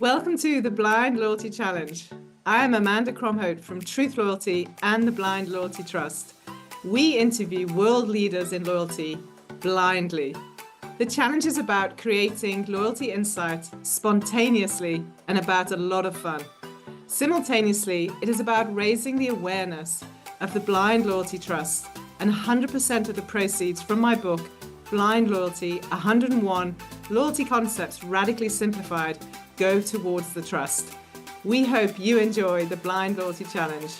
Welcome to the Blind Loyalty Challenge. I am Amanda Cromhote from Truth Loyalty and the Blind Loyalty Trust. We interview world leaders in loyalty blindly. The challenge is about creating loyalty insight spontaneously and about a lot of fun. Simultaneously, it is about raising the awareness of the Blind Loyalty Trust, and 100% of the proceeds from my book, Blind Loyalty 101 Loyalty Concepts Radically Simplified, go towards the trust. We hope you enjoy the Blind Loyalty Challenge.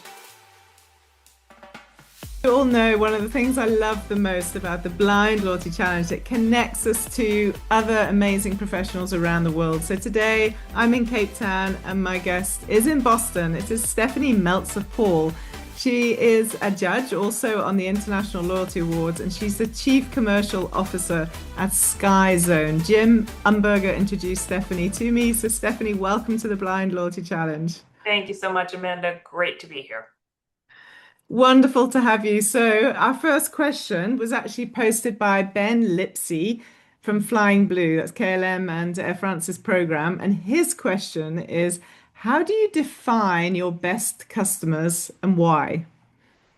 You all know one of the things I love the most about the Blind Loyalty Challenge, it connects us to other amazing professionals around the world. So today I'm in Cape Town and my guest is in Boston. It is Stephanie Meltzer-Paul. She is a judge also on the International Loyalty Awards, and she's the Chief Commercial Officer at Sky Zone. Jim Umberger introduced Stephanie to me. So Stephanie, welcome to the Blind Loyalty Challenge. Thank you so much, Amanda. Great to be here. Wonderful to have you. So our first question was actually posted by Ben Lipsey from Flying Blue, that's KLM and Air France's program. And his question is, how do you define your best customers and why?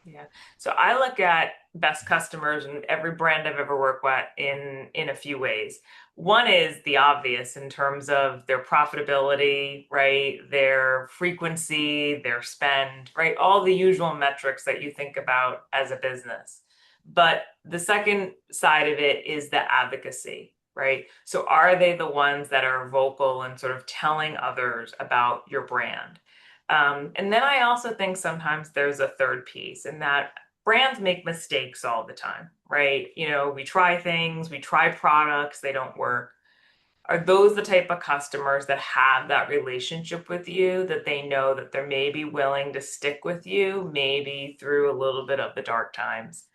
Yeah. So I look at best customers and every brand I've ever worked with in a few ways. One is the obvious in terms of their profitability, right? Their frequency, their spend, right? All the usual metrics that you think about as a business. But the second side of it is the advocacy, right? So are they the ones that are vocal and sort of telling others about your brand? And then I also think sometimes there's a third piece in that brands make mistakes all the time, right? You know, we try things, we try products, they don't work. Are those the type of customers that have that relationship with you, that they know that they're maybe willing to stick with you, maybe through a little bit of the dark times?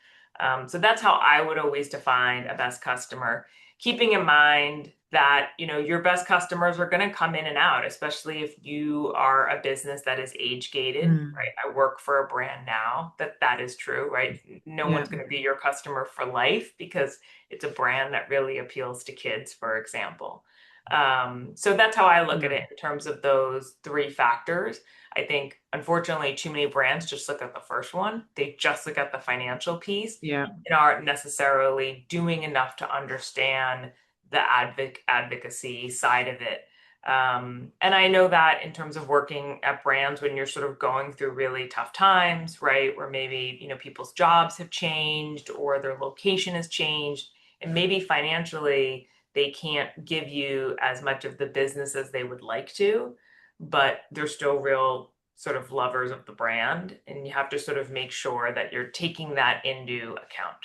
So that's how I would always define a best customer, keeping in mind that, you know, your best customers are going to come in and out, especially if you are a business that is age gated, Mm, right? I work for a brand now that is true, right? No yeah. one's going to be your customer for life because it's a brand that really appeals to kids, for example. So that's how I look at Mm, it in terms of those three factors. I think, unfortunately, too many brands just look at the first one. They just look at the financial piece yeah. and aren't necessarily doing enough to understand the advocacy side of it. And I know that in terms of working at brands when you're sort of going through really tough times, right? Where maybe, you know, people's jobs have changed or their location has changed, and maybe financially they can't give you as much of the business as they would like to, but they're still real sort of lovers of the brand. And you have to sort of make sure that you're taking that into account.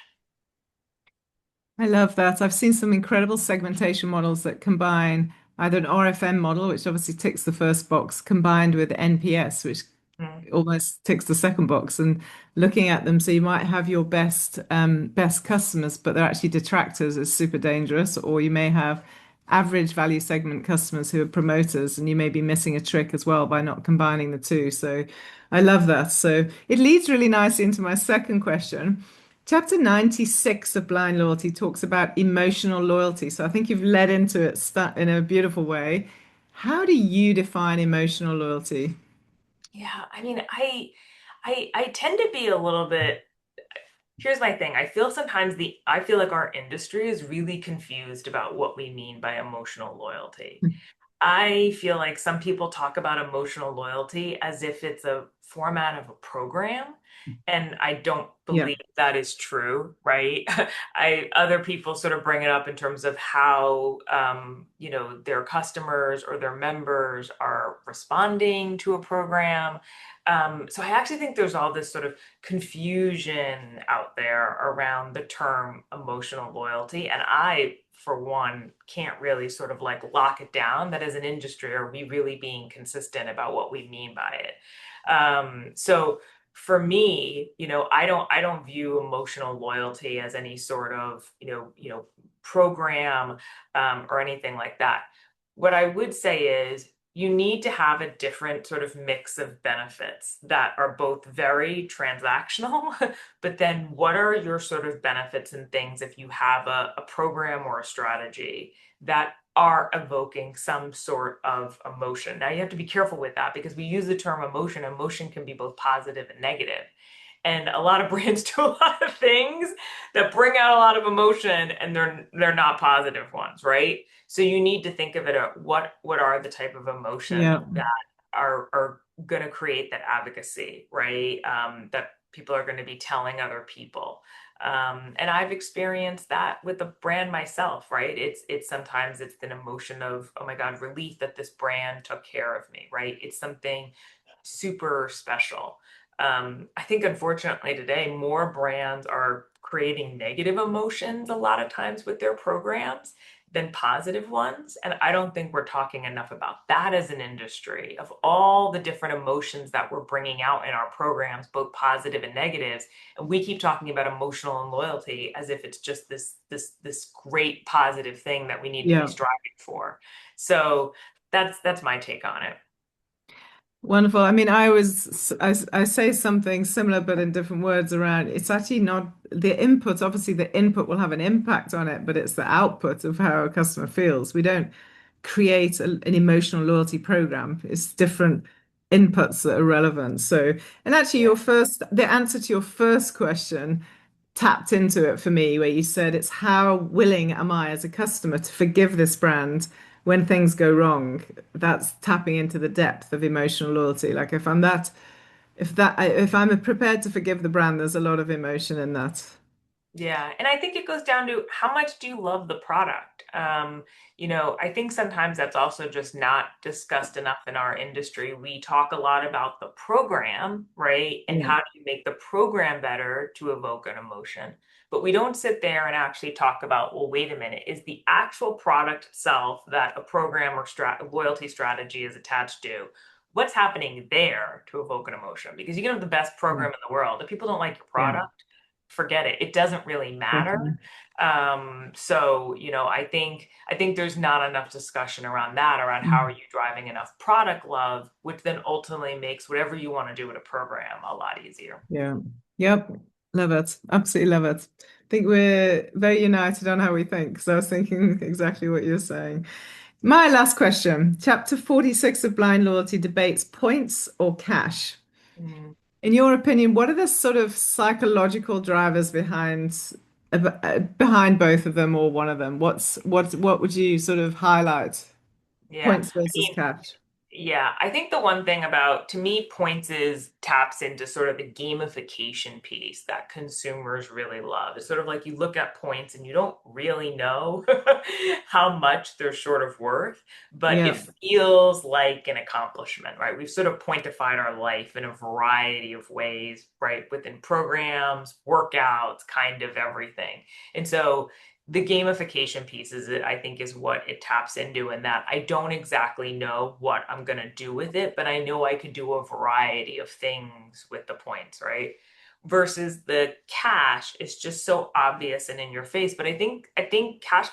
I love that. I've seen some incredible segmentation models that combine either an RFM model, which obviously ticks the first box, combined with NPS, which Mm. almost ticks the second box, and looking at them. So you might have your best customers, but they're actually detractors is super dangerous, or you may have average value segment customers who are promoters, and you may be missing a trick as well by not combining the two. So I love that. So it leads really nicely into my second question. Chapter 96 of Blind Loyalty talks about emotional loyalty. So I think you've led into it in a beautiful way. How do you define emotional loyalty? Yeah, I mean, I tend to be a little bit, here's my thing. I feel like our industry is really confused about what we mean by emotional loyalty. I feel like some people talk about emotional loyalty as if it's a format of a program, and I don't Yeah. believe that is true, right? I Other people sort of bring it up in terms of how you know, their customers or their members are responding to a program. So I actually think there's all this sort of confusion out there around the term emotional loyalty, and I for one, can't really sort of like lock it down that as an industry, are we really being consistent about what we mean by it? So for me, you know, I don't view emotional loyalty as any sort of, program or anything like that. What I would say is you need to have a different sort of mix of benefits that are both very transactional, but then what are your sort of benefits and things if you have a program or a strategy that are evoking some sort of emotion? Now, you have to be careful with that because we use the term emotion. Emotion can be both positive and negative. And a lot of brands do a lot of things that bring out a lot of emotion and they're not positive ones, right? So you need to think of it at what are the type of emotions Yeah. that are going to create that advocacy, right? That people are going to be telling other people. And I've experienced that with the brand myself, right? It's sometimes it's an emotion of, oh my God, relief that this brand took care of me, right? It's something super special. I think unfortunately today more brands are creating negative emotions a lot of times with their programs than positive ones. And I don't think we're talking enough about that as an industry of all the different emotions that we're bringing out in our programs, both positive and negatives. And we keep talking about emotional and loyalty as if it's just this great positive thing that we need to be Yeah. striving for. So that's my take on it. Wonderful. I mean, I say something similar, but in different words around it's actually not the input. Obviously, the input will have an impact on it, but it's the output of how a customer feels. We don't create an emotional loyalty program. It's different inputs that are relevant. So, and actually, Yeah. the answer to your first question tapped into it for me, where you said it's how willing am I as a customer to forgive this brand when things go wrong. That's tapping into the depth of emotional loyalty. Like if I'm prepared to forgive the brand, there's a lot of emotion in that. Yeah, and I think it goes down to how much do you love the product? I think sometimes that's also just not discussed enough in our industry. We talk a lot about the program, right? And Yeah. how do you make the program better to evoke an emotion? But we don't sit there and actually talk about, well, wait a minute, is the actual product itself that a program or loyalty strategy is attached to? What's happening there to evoke an emotion? Because you can have the best Yeah. program in the world. If people don't like your Yeah. product, forget it. It doesn't really matter. Definitely. I think there's not enough discussion around that, around how are Mm. you driving enough product love, which then ultimately makes whatever you want to do with a program a lot easier. Yeah. Yep. Love it. Absolutely love it. I think we're very united on how we think. So I was thinking exactly what you're saying. My last question. Chapter 46 of Blind Loyalty debates points or cash. Mm, In your opinion, what are the sort of psychological drivers behind both of them or one of them? What would you sort of highlight? yeah. Points versus cash. Yeah, I think the one thing about, to me, points is taps into sort of the gamification piece that consumers really love. It's sort of like you look at points and you don't really know how much they're sort of worth, but it Yeah. feels like an accomplishment, right? We've sort of pointified our life in a variety of ways, right? Within programs, workouts, kind of everything. And so the gamification piece is it, I think, is what it taps into, in that I don't exactly know what I'm going to do with it, but I know I could do a variety of things with the points, right? Versus the cash is just so obvious and in your face. But I think cash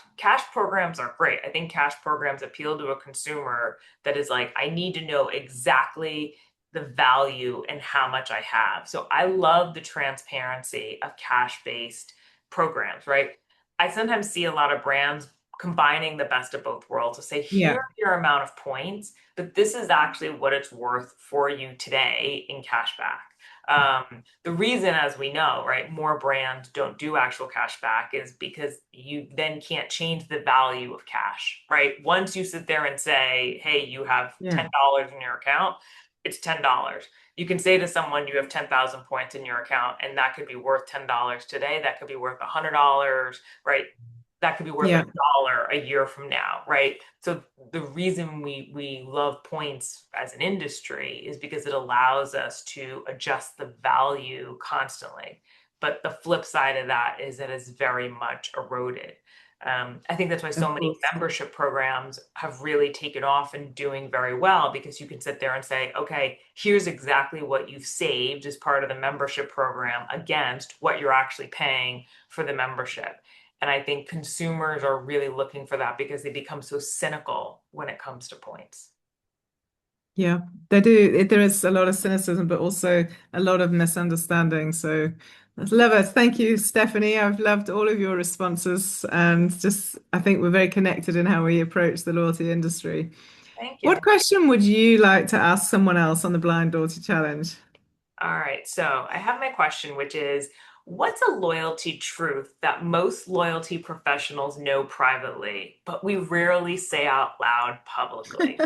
programs are great. I think cash programs appeal to a consumer that is like, I need to know exactly the value and how much I have. So I love the transparency of cash-based programs, right? I sometimes see a lot of brands combining the best of both worlds to say, here's Yeah. your amount of points, but this is actually what it's worth for you today in cash back. The reason, as we know, right, more brands don't do actual cash back is because you then can't change the value of cash, right? Once you sit there and say, hey, you have Yeah. $10 in your account, it's $10. You can say to someone you have 10,000 points in your account, and that could be worth $10 today. That could be worth $100, right? That could be worth Yeah. $1 a year from now, right? So the reason we love points as an industry is because it allows us to adjust the value constantly. But the flip side of that is that it's very much eroded. I think that's why so Of many course. membership programs have really taken off and doing very well, because you can sit there and say, okay, here's exactly what you've saved as part of the membership program against what you're actually paying for the membership. And I think consumers are really looking for that because they become so cynical when it comes to points. Yeah, they do. There is a lot of cynicism, but also a lot of misunderstanding. So I love it. Thank you, Stephanie. I've loved all of your responses, and just I think we're very connected in how we approach the loyalty industry. Thank What you. question would you like to ask someone else on the Blind Loyalty Challenge? All right, so I have my question, which is, what's a loyalty truth that most loyalty professionals know privately, but we rarely say out loud publicly?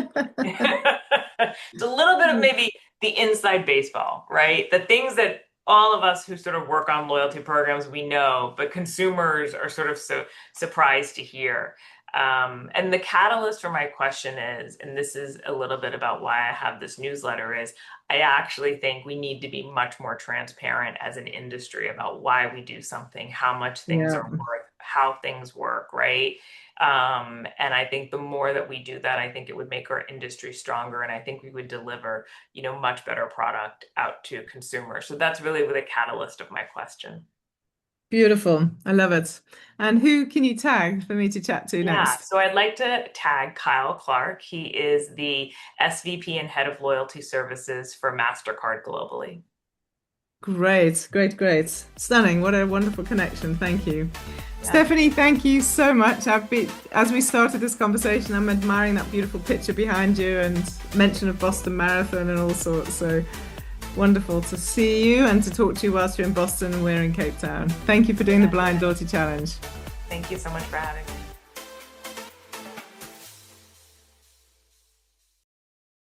It's a little bit of maybe the inside baseball, right? The things that all of us who sort of work on loyalty programs, we know, but consumers are sort of so surprised to hear. And the catalyst for my question is, and this is a little bit about why I have this newsletter, is I actually think we need to be much more transparent as an industry about why we do something, how much things Yeah. are worth, how things work, right? And I think the more that we do that, I think it would make our industry stronger, and I think we would deliver, much better product out to consumers. So that's really the catalyst of my question. Beautiful. I love it. And who can you tag for me to chat to Yeah, next? so I'd like to tag Kyle Clark. He is the SVP and head of loyalty services for MasterCard globally. Great, great, great. Stunning. What a wonderful connection. Thank you. Yeah. Stephanie, thank you so much. As we started this conversation, I'm admiring that beautiful picture behind you and mention of Boston Marathon and all sorts. So wonderful to see you and to talk to you whilst you're in Boston and we're in Cape Town. Thank you for doing the Yeah. Blind Loyalty Challenge. Thank you so much for having me.